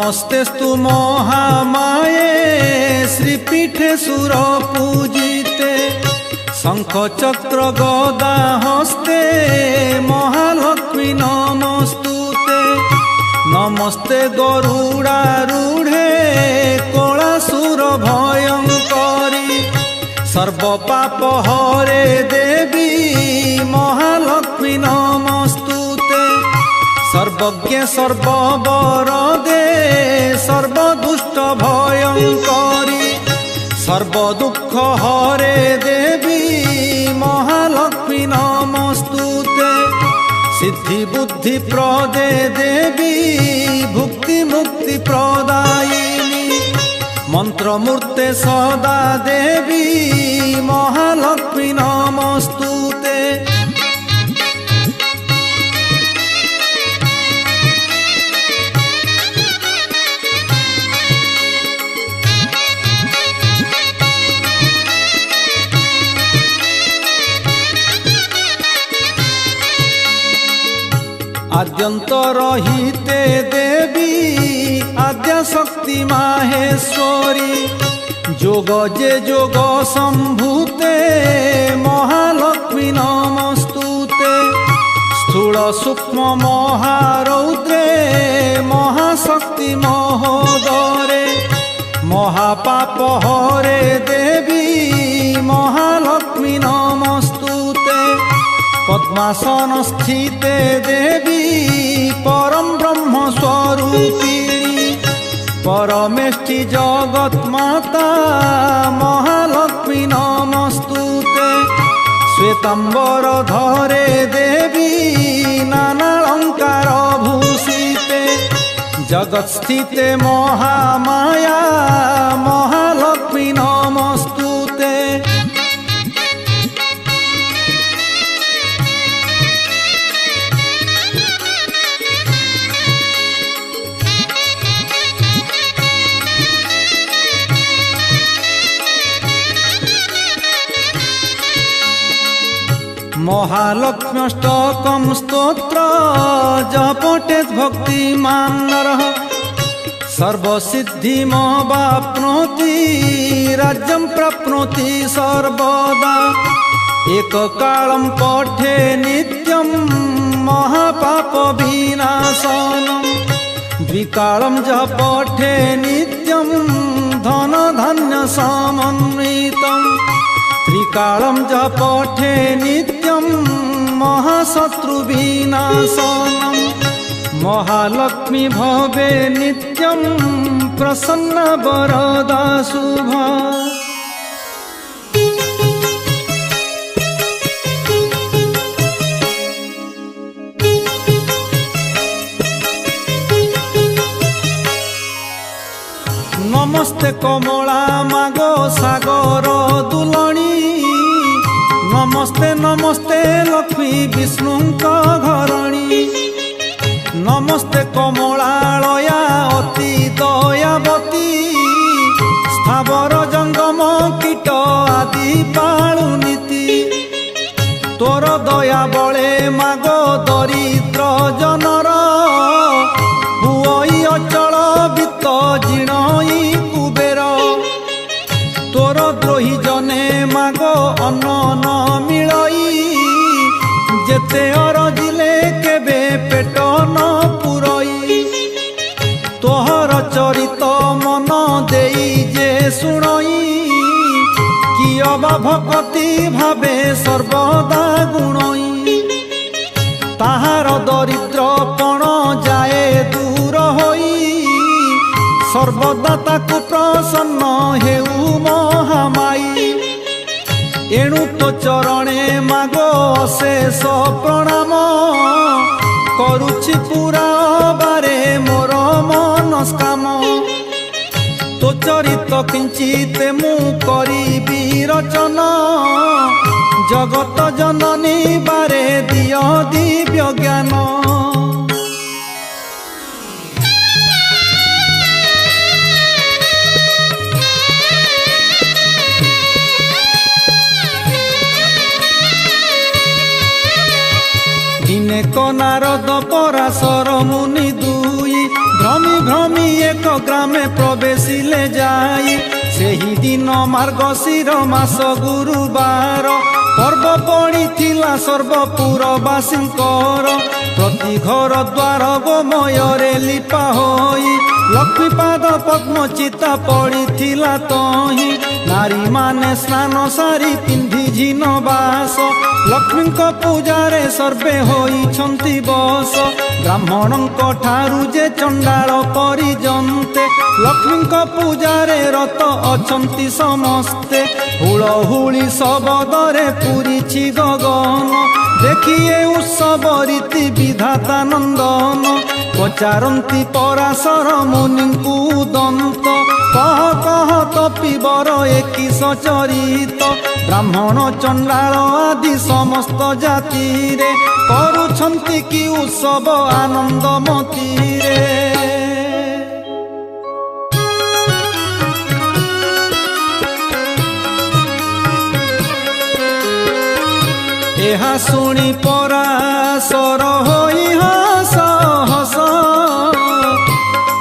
नमस्तेस्तु महामाये श्रीपीठे सुर पूजिते शंख चक्र गदा हस्ते महालक्ष्मी नमस्तुते। नमस्ते गरुडारूढे कलासुर भयंकरी सर्व पाप हरे देवी महालक्ष्मी नमस्तुते। सर्वज्ञ सर्ववरदे सर्वदुष्ट भयंकरी सर्वदुःख हरे देवी महालक्ष्मी नमस्तुते। सिद्धि बुद्धि प्रदे देवी भुक्ति मुक्ति प्रदायिनी मंत्रमूर्ते सदा देवी महालक्ष्मी नमस्तुते। आद्यन्तरहिते देवी आद्यशक्ति माहेश्वरी जोग जे जोग संभूते महालक्ष्मी नमस्तुते। स्थूल सूक्ष्म महारौद्रे महाशक्ति महोदरे महापाप हरे देवी महालक्ष्मी नमस्तुते। पद्मासन स्थिते देवी परम ब्रह्म स्वरूपिणी परमेष्टि जगत माता महालक्ष्मी नमस्तुते। श्वेतांबर धरे देवी नानालंकार भूषिते जगत स्थिते महामाया महालक्ष्मी नमस्तुते। महालक्ष्म्यष्टकं स्तोत्र जपटेत् भक्तिमान् नरः सर्वसिद्धिमवाप्नोति राज्यं प्राप्नोति सर्वदा। एककालं पठे नित्यं महापापविनाशनं द्विकालं जपठे नित्यं धनधान्यसमन्वितं त्रिकालं जपठे नित्यं महाशत्रुविनाशनं महालक्ष्मी भवे नित्यं प्रसन्न वरदा शुभा। नमस्ते कमला मागो सागर दुलणी नमस्ते नमस्ते लक्ष्मी विष्णुंक घरणी नमस्ते कमलालया अति दयावती स्थावर जंगम कीट आदि पालुनीति तोर दया बले मागो दरिद्र जनर हुई अचल वित्त जीर्णई कुबेर तोर द्रोही जने मागो अन्न न मिलई जेते अरजिले केबे पेट न पुरई तोहर चरित मन देई जे सुनई कियबा भक्ति भावे सर्वदा गुणई ताहार दरिद्रपण जाए दूर होई सर्वदा ताकु प्रसन्न हेउ महामाई एणु तो चरणे मागो अशेष प्रणाम करुछि पुरा बारे मोर मनस्काम तो चरित किंचित मु करिबी रचना जगत जननी बारे दिय दिव्य ज्ञान। दिने नारद पराशर मुनि दुई भ्रमी भ्रमी एक ग्रामे प्रवेशिले जाई सेही दिन मार्गशीर मास गुरुवार पर्व पड़िथिला सर्वपुरवासींकर प्रति घर द्वार गोमୟରେ लिपा होई लक्ष्मीपाद पद्म चिता पड़िथिला तही नारी माने स्नान सारी पिंधि झिन बास लक्ष्मी पूजारे सर्वे होइछन्ति बस ब्राह्मणଙ୍କ ठारू जे चंडाल परिजन्ते लक्ष्मी पूजारे रत अछन्ति समस्ते हुलहुली शबदरे पूरिछि गगन देखिए उत्सव रीति विधाता नंदन पचारती पराशर मुनिଙ୍କୁ दंत कह कह कपिवर एकिश चरित ब्राह्मण चंडाल आदि समस्त जाति रे करुछन्ति कि उत्सव आनंद मतीरे। एहा सुनी पराशर होई हस हस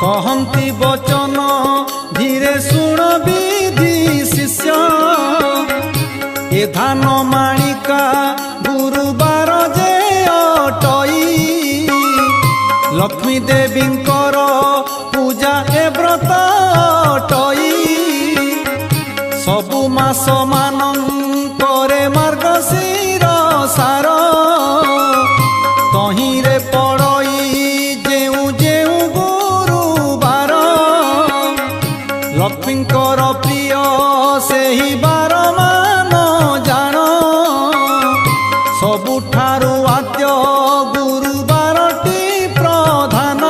कहन्ति वचन धीरे शुण विधि शिष्य ए धान माणिका गुरुवार जे अटई लक्ष्मी देवींकर पूजा ए व्रत अटई सबु मास मानंकरे मार्गशीर सार तहिरे पड़ई जेउ जेउ गुरुवार लक्ष्मींकर प्रिय सेही बार मान जान सबुठारु आद्य गुरुवारटी प्रधान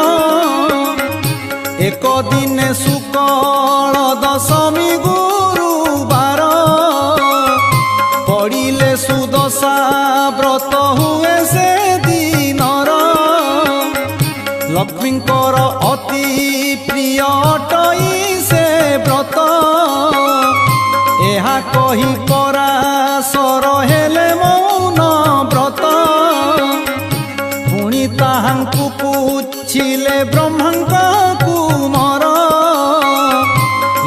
एक दिन शुक्ल दशमी गुरुवार पड़िले सुदशा व्रत हुए से दिनर लक्ष्मींकर अति प्रिय अटई से व्रत एहा कही पराशर हेले मौन व्रत पुणी ताहांकु पूछिले ब्रह्मांक कुमार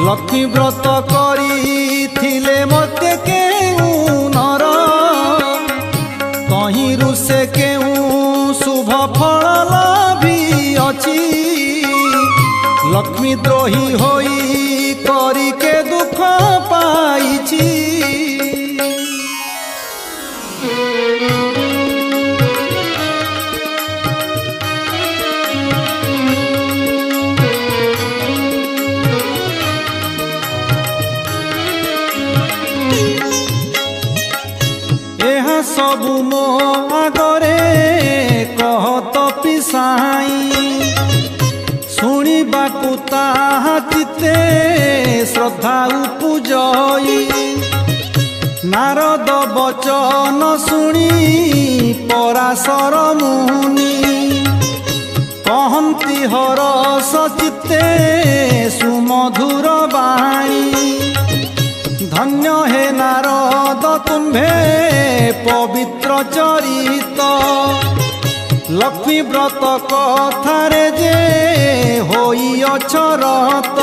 लक्ष्मी व्रत करिथिले मते केउ नर तहिरु से केउ शुभ फल लाभी अछि लक्ष्मी द्रोही होई करी के दुख पाइछि। एहा सबु मो आगरे कहत पिसाई शुणिबाकु ताहा चित्ते श्रद्धा उपजई नारद बचन शुणी पराशर मुनि कहन्ति हरस चित्ते सुमधुर बाणी धन्य हे नारद तुम्भे पवित्र चरित लक्ष्मी व्रत कथारे जे होई अचरत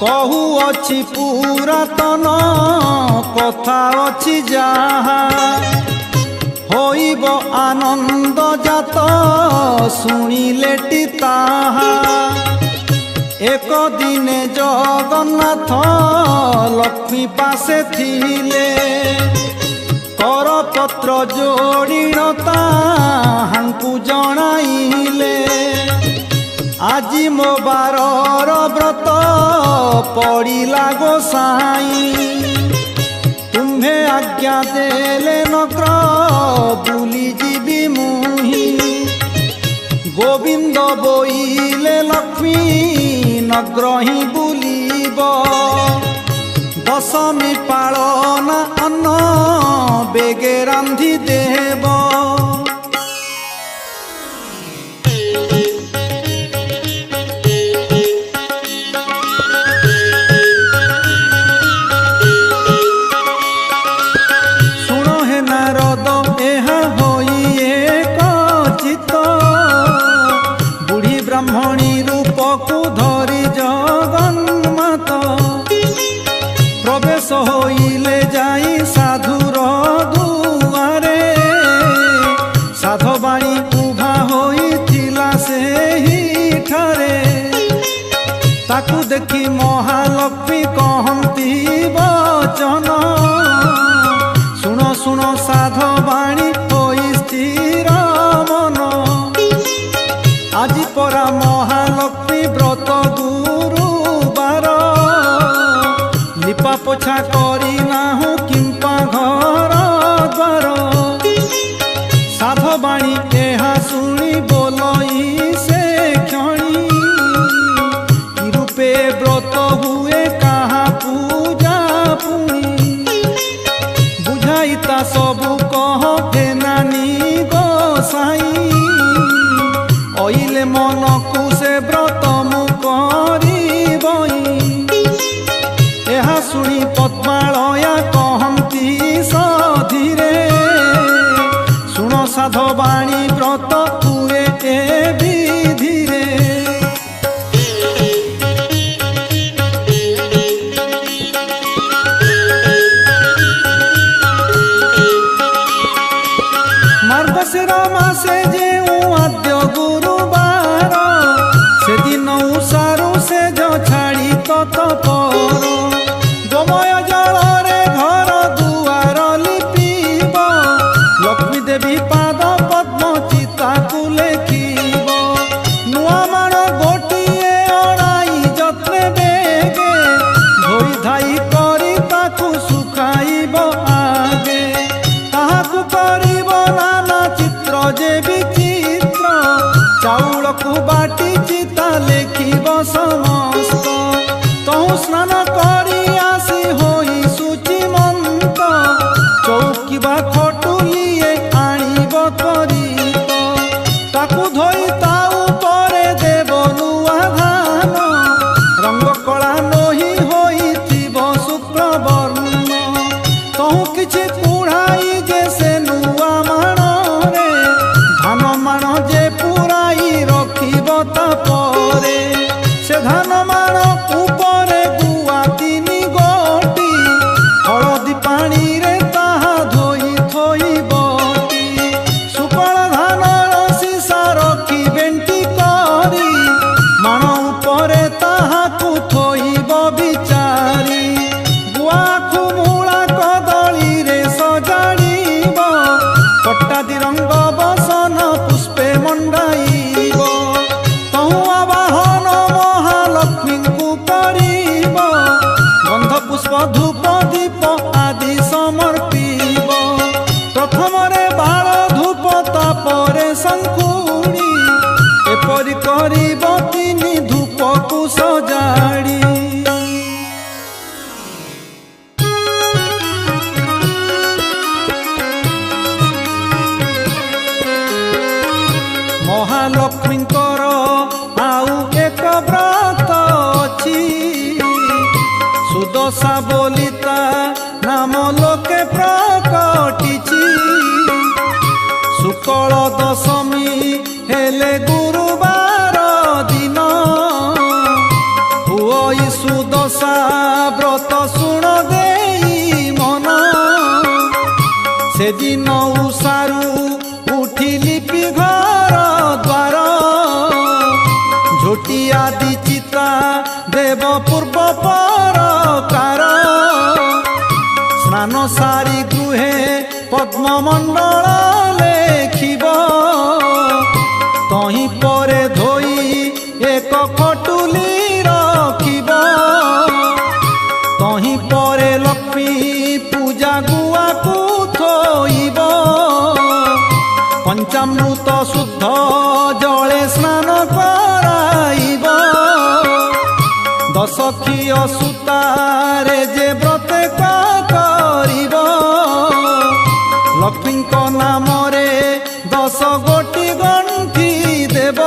कहू अछि पुरातन कथा अछि जाहा होइब आनंद जात शुणिलेटी ताहा एक दिने जगन्नाथ लक्ष्मी पासे थिले करपत्र जोड़ीणता हांकु जणाइले आजी मो बारर व्रत पड़िला गोसाई तुम्हे आज्ञा देले नग्र बुली जीवी मुही गोविंद बोइले लक्ष्मी नग्रही बुलीब दशमी पालन अन्न बेगे रांधि देव सुनो हे नारद एहा होई एक चित्त बुढ़ी ब्राह्मणी ताकू देखी महालक्ष्मी कहती बचन शुण शुण साध बाणी होई स्थिर मन आज परा महालक्ष्मी व्रत गुरुबार लिपा पोछा करी नाहु किंपा घर द्वार साध बाणी एहा शुणी बोलई से क्षणी रूपे व्रत हुए कहा पूजा पुणी बुझाइता सबू कह नानी गोसाई अइले मन को से व्रत मु करिबई एहा शुणी पद्मालया कहती सधीरे शुण साध बाणी व्रत हुए ए विधिरे मार्गशीर मासे जे आद्य गुरुबार से दिन उषारू से जो छाड़ी तत्पर गोमय जल रे घर दुआर लिपिब लक्ष्मी देवी पाद पद्म चिता को लेखिब नुआ माण गोटिए अड़ाई जत्रे बेगे धोई धाई करी ताकू सुखाइब आगे ताहाकू करिब नाना चित्र जे विचित्र चाउल को बाटी चिता लेखिब समस्त तहु स्नान करी आसी होई शुचिमंत चौकी बा खटुलिए आनिब त्वरित ताकू धोई ता उपरे देव नुआ धान रंग कला नही होइथिब शुक्रवर्ण तहु किछि कुढ़ाई जे से नुआ माण रे धान माण जे पुराई रखिब तापरे से धान माण उपरे गुआ तीनी गोटी हलदी पानी रे ताहा धोई थोइबती सुफल धानर सीसा रखी बेंटी करी माण उपरे ताहाकू थोइब बिचारी गुआखू मूला कदली रे सजाड़ीब कट्टादी रंग बसन पुष्पे मंडाइब तहु आवाहन महालक्ष्मी को करिब गंध पुष्प धूप दीप आदि समर्पिब प्रथम रे बाल धूप तापरे शंकुड़ी एपरि करिब तीनी धूप को सजाड़ी महालक्ष्मींकर आउ एक व्रत अछि सुदशा बोलिता नाम लोके प्रकटिछि शुक्ल दशमी हेले गुरुवार दिन हुई सुदशा व्रत शुण देई मन से दिन उषारू उठी लिपि घर द्वार झोटी आदि चिता देव पूर्व परकार स्नान सारी गृहे पद्ममंडल लेखिब तही परे धोई एक खटुली रखिब तही परे लक्ष्मी पूजा गुआ को थोइब पंचामृत शुद्ध जले स्नान कराइब दशक्षीय सूतारे जे व्रत करिब लक्ष्मी नाम रे 10 गोटी गंठी देव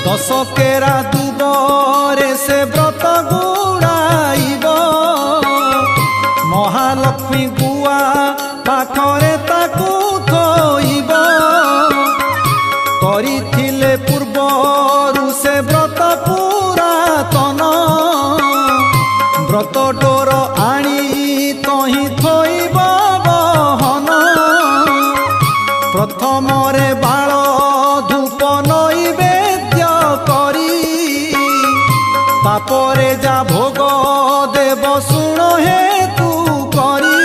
दश केरा दुबरे से व्रत गुड़ाइब महालक्ष्मी गुआ पाखरे ताकू थोइब करिथिले पूर्वरु से व्रत पुरातन व्रत डोर आनी तही थोइब बहन ପ୍ରଥମରେ ବାଳ ଧୂପ ନୈବେଦ୍ୟ କରି ତାପରେ ଯା ଭୋଗ ଦେବ ଶୁଣ ହେତୁ କରି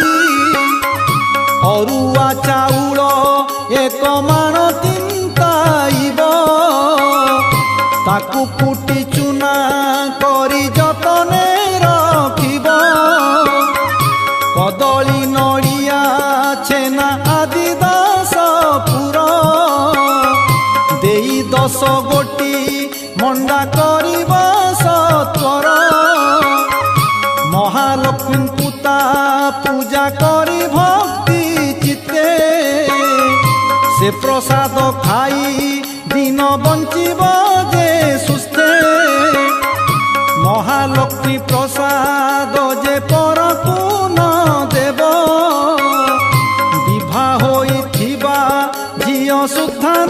ଅରୁଆ ଚାଉଳ ଏକ ମାଣ ତିନ୍ତାଇବ ତାକୁ କୁଟି ଚୁନା କରି ଯତନେ ରଖିବ କଦଳୀ ନଡ଼ିଆ ଛେନା ଆଦି 10 ପୁର ଦେଇ 10 ଗୋଟି ମଣ୍ଡା କରିବ ସତ୍ୱର ମହାଲକ୍ଷ୍ମୀଙ୍କୁ ତା ପୂଜା କରି ଭକ୍ତି ଚିତ୍ତେ ସେ ପ୍ରସାଦ ଖାଇ ଦିନ ବଞ୍ଚିବ ଯେ ସୁସ୍ଥେ ମହାଲକ୍ଷ୍ମୀ ପ୍ରସାଦ ଯେ ପରକୁ ନ ଦେବ ବିଭା ହୋଇଥିବା ଝିଅ ସୁଦ୍ଧା